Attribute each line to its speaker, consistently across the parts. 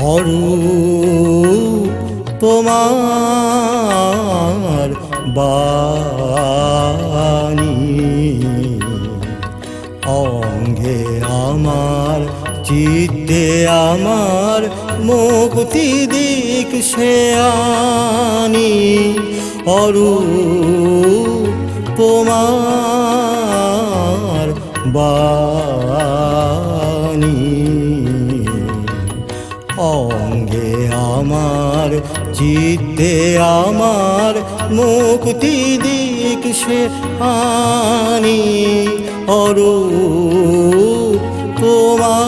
Speaker 1: অরূপ তোমার বাণী, অঙ্গে আমার চিত্তে আমার মুক্তি দিক সে আনি। অরূপ তোমার বাণী, অঙ্গে আমার চিত্তে আমার মুক্তি দিক সে আনি। অরূপ তোমার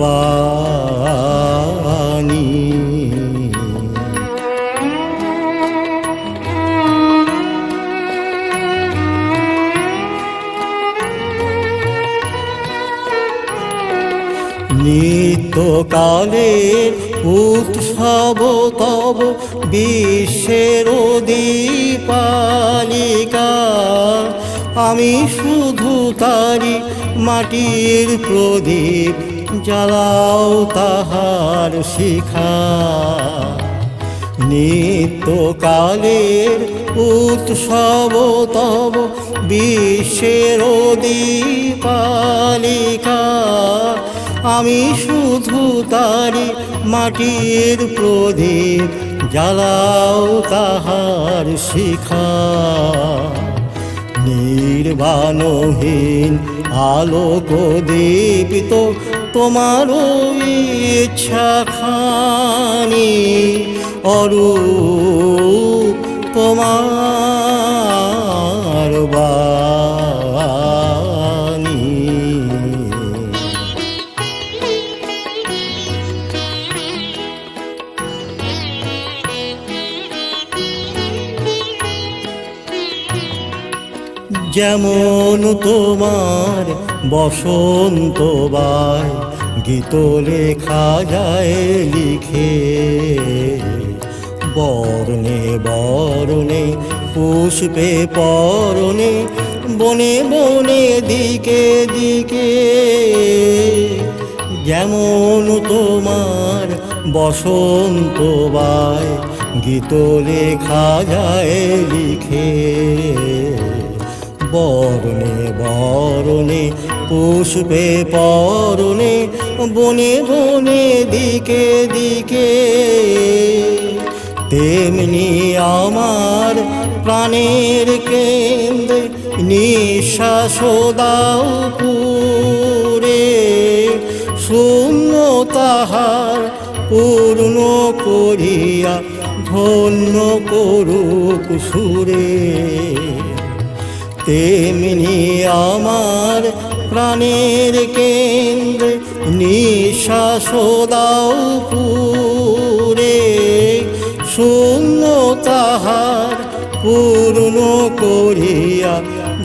Speaker 1: বাণী। নিত্যকালের উৎসব তব বিশ্বের দীপালিকা, আমি শুধু তারি মাটির প্রদীপ, জ্বালাও তাহার শিখা। নিত্যকালের উৎসব তব বিশ্বের দীপালিকা, আমি শুধু তারি মাটির প্রদীপ, জ্বালাও তাহার শিখা। নির্বাণহীন আলোক দীপিত তোমার ইচ্ছা খানি। অরূপ তোমার বাণী। যেমন তোমার বসন্ত বায় গীত লেখা যায় লিখে, বর্ণে বর্ণে পুষ্পে পরনে বনে বনে দিকে দিকে। যেমন তোমার বসন্ত বায় গীত লেখা যায় লিখে, বরণে বরণে পুষ্পে পরনে বনে বনে দিকে দিকে। তেমনি আমার প্রাণের কেন্দ্রে নিঃশ্বাস দাও পুরে, শূন্য তাহার পূর্ণ করিয়া ধন্য করুক সুরে। তেমনি আমার প্রাণের কেন্দ্রে নিঃশ্বাস দাও পুরে, শূন্য তাহার পূর্ণ করিয়া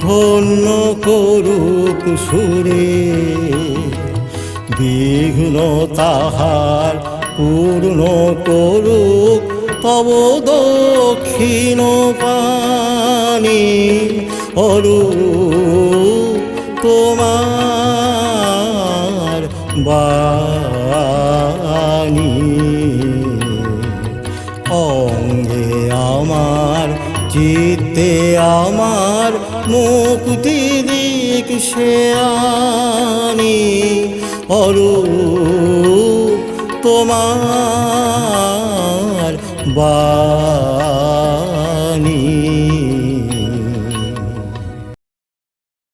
Speaker 1: ধন্য করুক সুরে। বিঘ্ন তাহার পূর্ণ করুক তব দক্ষিণ পানি। অরূপ তোমার বাণী, অঙ্গে আমার চিত্তে আমার মুক্তি দিক সে আনি। অরূপ তোমার বাণী।